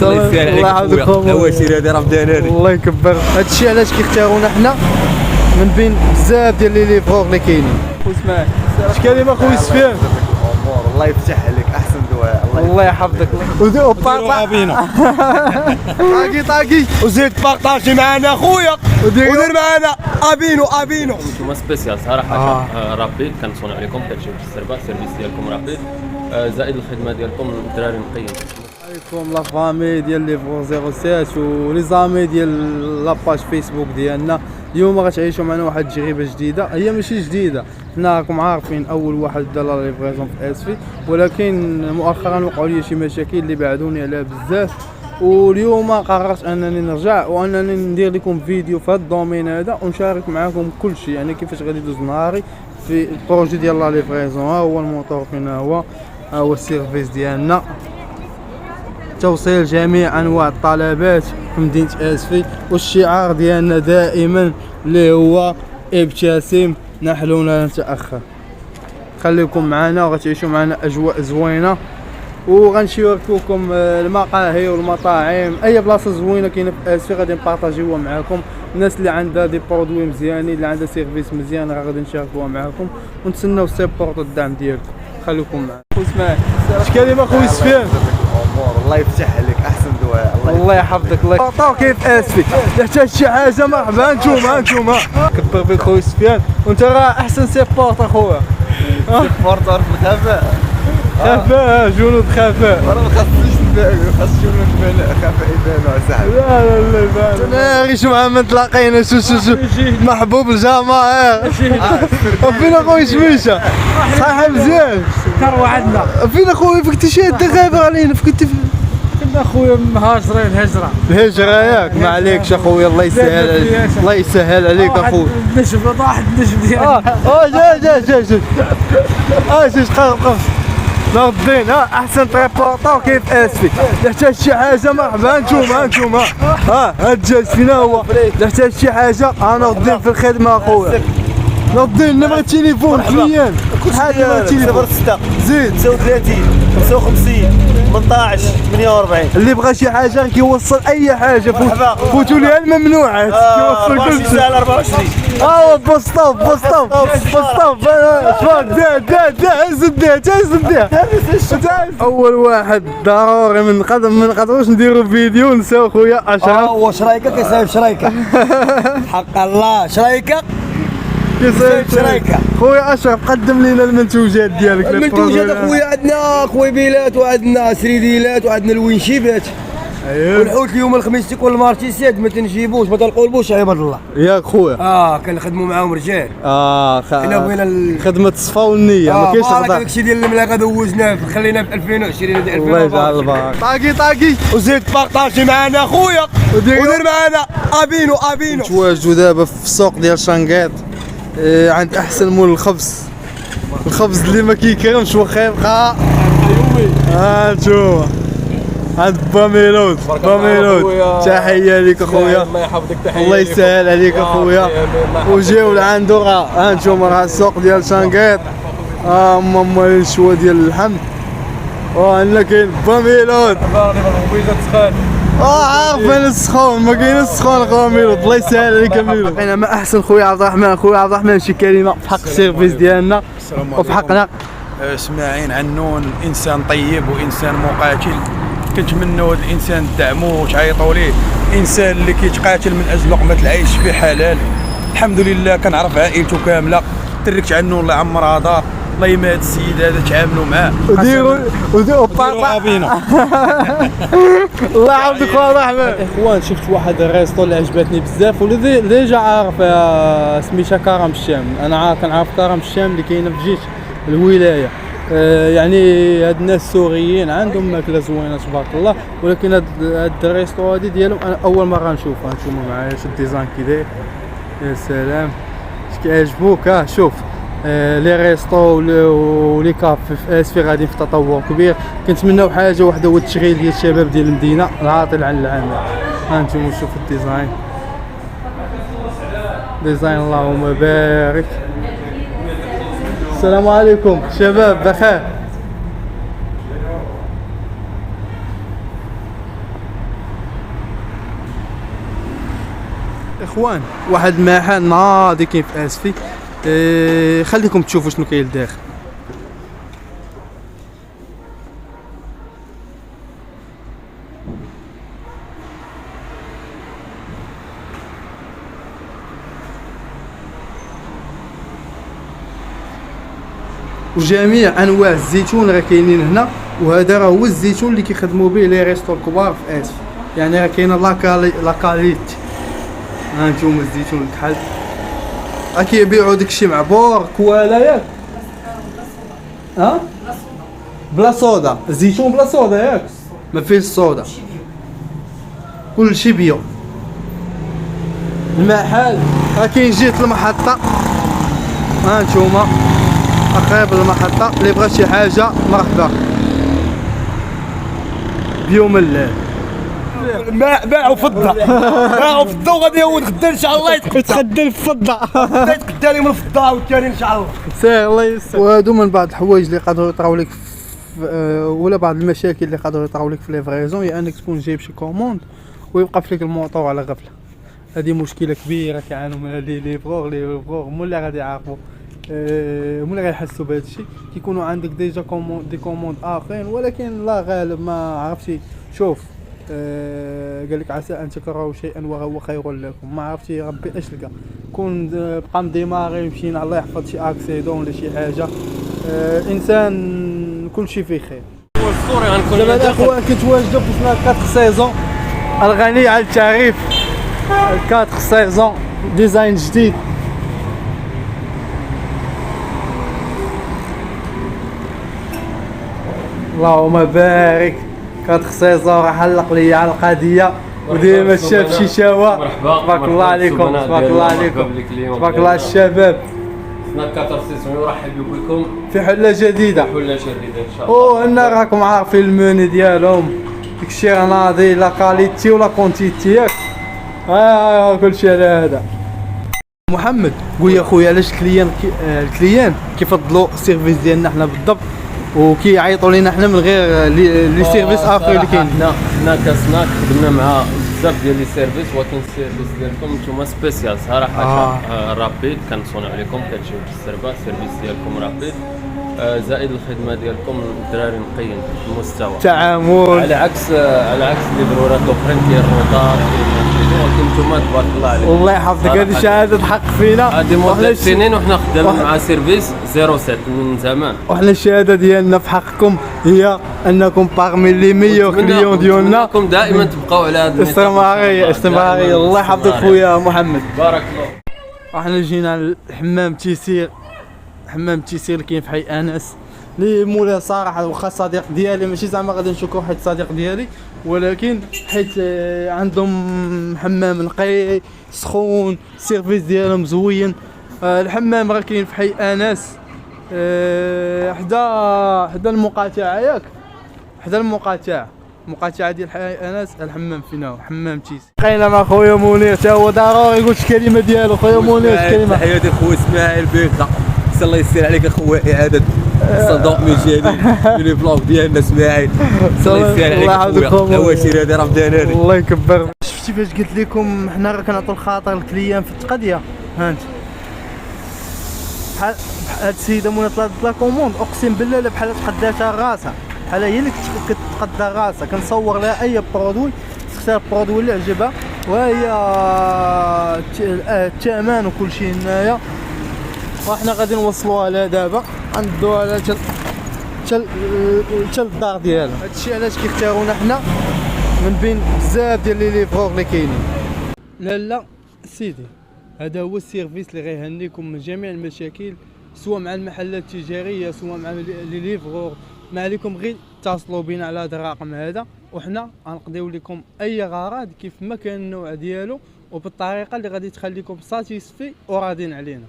الله يسهل عليك خويا. هو شي هذا راه بدانا الله يكبر. هادشي علاش كيختارونا حنا من بين بزاف ديال لي ليفرور اللي كاينين. واسمع اش كلمه خويا سفيان؟ الله يفتح عليك احسن دواء. الله يحفظك. وديروا بارطاجي طاقي وزيد بارطاجي معنا خويا ودير معنا ابينو. نتوما سبيسيال صراحه. رابيد كنصونوا عليكم كتجيو في السربه، السيرفيس ديالكم رابيد، زائد الخدمه ديالكم الدراري نقيين. عليكم لا فامي ديال ليفرور 07 ولي زامي ديال لاباج فيسبوك ديالنا. اليوم غتعيشوا معنا واحد التجربه جديده، هي ماشي جديده، حنا راكم عارفين اول واحد دار لا ليفريزون في اسفي، ولكن مؤخرا وقعوا لي شي مشاكل اللي بعدوني عليها بزاف. واليوم قررت انني نرجع وانني ندير لكم فيديو في هذا الدومين هذا ونشارك معكم كل شيء، يعني كيفاش غادي يدوز نهاري في البروجي ديال لا ليفريزون. ها هو الموتور فين هو السيرفيس ديالنا، توصيل جميع انواع الطلبات في مدينه اسفي، والشعار ديالنا دائما اللي هو ابتسم نحن لا نتاخر. خليكم معنا وغتعيشوا معنا اجواء زوينه، وغنشاركوكم المقاهي والمطاعم، اي بلاصه زوينه كاينه في اسفي غادي نبارطاجيوها معكم. الناس اللي عندها دي برودوي مزيانين، اللي عندها سيرفيس مزيان، راه غادي نشاركوها معكم ونتسناو السيبورت والدعم ديالكم. خليكم معنا. واسمع اش كلمه خويا سفيان؟ الله يفتح عليك احسن دواء. الله يحفظك. الله طاو كيف اسفي تحتاج شي حاجه مرحبا. نتوما كبر بك خويا سفيان، وانت راه احسن سيبورت اخويا. سيبورت عرف الخفاء. خفاء جنود خفاء. راه ما خاصنيش نبان، خاص جنود خفاء يبانوا صاحبي. لا يبان. انا غير شو مع من تلاقينا شو محبوب الجماهير. فين اخويا شميشه صاحب مزيان ثروة عندنا. فين اخويا فيك شي غابر علينا فيك كنا اخويا مهاجرين الهجرة ياك. ما عليكش اخويا، الله يسهل عليك. الله يسهل عليك اخويا. واحد النجم ديالنا. جا قف ناضين. احسن تريبورطور كيف اسفي. تحتاج شي حاجه مرحبا. نتوما هاد جالس فينا هو. تحتاج شي حاجه ناضين في الخدمه اخويا. ناضين نبغي التليفون حاليا. حاجه بغيت تليفون 6 زيد 39 55 18 48. اللي بغى شي حاجه كيوصل اي حاجه. فوتوا لي الممنوعات كيوصل كل شيء. 24 بوستوب زد. اول واحد ضروري ما نقدروش نديروا فيديو نساو خويا اشرف. واش رايك كيصايب شرايكه؟ حق الله شرايكه خويا اشرف قدم لنا المنتوجات ديالك. المنتوجات اخويا عندنا كويبيلات وعندنا سريديلات وعندنا الوينشيبات. والحوت اليوم الخميس تيكون المارتيسيات ما تنجيبوش ما تنقولبوش عباد الله ياك خويا. كنخدموا معاهم رجال. حنا بغينا خدمه الصفا والنيه ما كاينش غدا. داكشي ديال الملاقه دوزناه خلينا في 2020 2024. الله يجعل البركه. طاقي وزيد بارطاجي معنا خويا ودير معنا ابينو. نتواجدوا دابا في السوق ديال شانكيط عند احسن مول الخبز اللي ما كيكرمش واخا يبقى. نتوما عند باميلود. تحيه ليك اخويا. الله يحفظك. تحيه الله يسهل عليك اخويا. وجيو لعندو راه نتوما راه السوق ديال شانكيط. ماما الشوا ديال اللحم. عندنا كاين باميلود. عارفين السخون ما كاين السخون خويا ميلود. الله يسهل عليك ميلود. بقينا مع احسن خويا عبد الرحمن. خويا عبد الرحمن شي كلمه في حق السيرفيس ديالنا وفي حقنا. اسماعيل عنون انسان طيب وانسان مقاتل، كنتمنوا هذا الانسان تدعموه وتعيطوا ليه. انسان اللي كيتقاتل من اجل لقمه العيش في حلال. الحمد لله كنعرف عائلته كامله. تركت عنون الله يعمرها دار. الله يما هذا السيد هذا تعاملوا معاه وديروا بابا. الله يحفظك خويا الرحمن. اخوان شفت واحد الريستو اللي عجبتني بزاف واللي ديجا عارف سميتها كرم الشام. انا كنعرف كرم الشام اللي كاينه في جيش الولايه. يعني هاد الناس السوريين عندهم ماكله زوينه تبارك الله، ولكن هاد الريستو هادي ديالهم انا اول مره نشوفها. نتوما معايا شو الديزاين كي داير. يا سلام اش كيعجبوك. شوف لي ريستو ولي كاف في اسفي غادي في تطور كبير. كنتمناو حاجه واحده هو التشغيل ديال الشباب ديال المدينه العاطل عن العمل. هانتوما شوفوا الديزاين اللهم بارك. السلام عليكم شباب بخير. اخوان واحد المحل ناضي كاين في اسفي، خليكم تشوفوا شنو كاين لداخل. وجميع انواع الزيتون راه كاينين هنا، وهذا راه هو الزيتون اللي كيخدموا به لي ريستو الكبار في اسفي، يعني راه كاينه لاكاليت. ها نتوما الزيتون الكحل راه كيبيعوا داكشي معبور كوالا ياك. ها بلا صودا، الزيتون بلا صودا ياك، ما فيه الصودا، كلشي بيو. المحل راه كاين جهه المحطه، ها نتوما قريب المحطه، اللي بغى شي حاجه مرحبا بيو من الليل. باعوا فضه باعوا فضه وغادي يعود غدا ان شاء الله يتخدم في الفضه. يتقدى لهم الفضه والثاني ان شاء الله. سير الله يسر. وهادو من بعض الحوايج اللي يقدروا يطراو لك ولا بعض المشاكل اللي يقدروا يطراو لك في ليفريزون، هي انك تكون جايب شي كوموند ويبقى فيك الموطور على غفله. هذه مشكله كبيره كيعانوا منها لي ليفرور مولي غادي يعاقبوا، مولي غيحسوا بهذا الشيء. كيكونوا عندك ديجا دي كوموند اخرين، ولكن لا غالب ما عرفتي. شوف قال لك عسى ان تكرهوا شيئا وهو خير لكم، ما عرفتي ربي اش لقى. كون بقى مديماغي مشينا الله يحفظ شي اكسيدون ولا شي حاجه، انسان كل شيء فيه خير. والصوري غنكون دابا الاخوان كنتواجدوا في 4 سيزون الغني على التعريف، 4 سيزون ديزاين جديد. اللهم بارك، 4 سيزون راه حلق لي على القضيه وديما شاف شي شاوه. تبارك الله عليكم، تبارك الله عليكم، تبارك الله الشباب. 4 سيزون يرحب بكم في حله جديده، حله جديده ان شاء الله. هنا راكم عارفين الموني ديالهم، داكشي راه ناضي لا كاليتي ولا كونتيتي ياك. كلشي على هذا. محمد قول يا خويا علاش الكليان كيفضلوا السيرفيس ديالنا حنا بالضبط، وكيعيطوا لينا حنا من غير لي سيرفيس اخر اللي كاين. حنا كسناك خدمنا مع بزاف ديال لي سيرفيس، ولكن السيرفيس ديالكم نتوما سبيسيال صراحه. رابيد كنصونيو عليكم، كتجيو بالسربه، السيرفيس ديالكم رابيد، زائد الخدمه ديالكم الدراري نقيين في المستوى تعامل على عكس لي ضرورات الاخرين كاين الروطات، ولكن نتوما تبارك الله عليكم. والله يحفظك، هذه شهاده حق فينا. هذه مده سنين وحنا خدامين مع سيرفيس 07 من زمان، وحنا الشهاده ديالنا في حقكم هي انكم باغمي لي ميور كليون ديالنا. نتمنىكم دائما تبقاو على هذا استمراريه. الله يحفظك خويا محمد، بارك الله. احنا جينا على حمام تيسير اللي كاين في حي انس، اللي مولا صراحه واخا صديق ديالي، ماشي زعما غادي نشكر حيت صديق ديالي، ولكن حيت عندهم حمام نقي سخون، السيرفيس ديالهم زوين. الحمام راه كاين في حي انس، حدا المقاطعه ياك، حدا المقاطعه ديال حي انس. الحمام فينا هو حمام تيسير. بقينا مع خويا منير، تا هو ضروري يقول شي كلمه ديالو. خويا منير كلمه. تحيه ديال خويا اسماعيل بيكا، الله يسير عليك اخويا، اعاده صندوق من جديد لي فلوق ديالنا اسماعيل، الله يسير عليك اخويا. الوسيله ديال رمضان هذه الله يكبر. شفتي فاش قلت لكم حنا راه كنعطوا الخاطر للكليان في التقضيه. هانت بحال هاد السيده منى طلعت لا كوموند، اقسم بالله لا بحال تقداتها راسها، بحال هي اللي كتقدى راسها. كنصور لها اي برودوي، تختار البرودوي اللي عجبها، وهي الثمن وكل شيء هنايا. وحنا غادي نوصلوها لها دابا، غندوها لها حتى للدار ديالها. هادشي علاش كيختارونا حنا من بين بزاف ديال لي ليفرور اللي كاينين. لا سيدي، هذا هو السيرفيس اللي غيهنيكم من جميع المشاكل، سواء مع المحلات التجاريه سواء مع لي ليفرور. ما عليكم غير اتصلوا بنا على هذا الرقم هذا، وحنا غنقضيو لكم اي غرض كيف ما كان النوع ديالو، وبالطريقه اللي غادي تخليكم ساتيسفي وراضين علينا.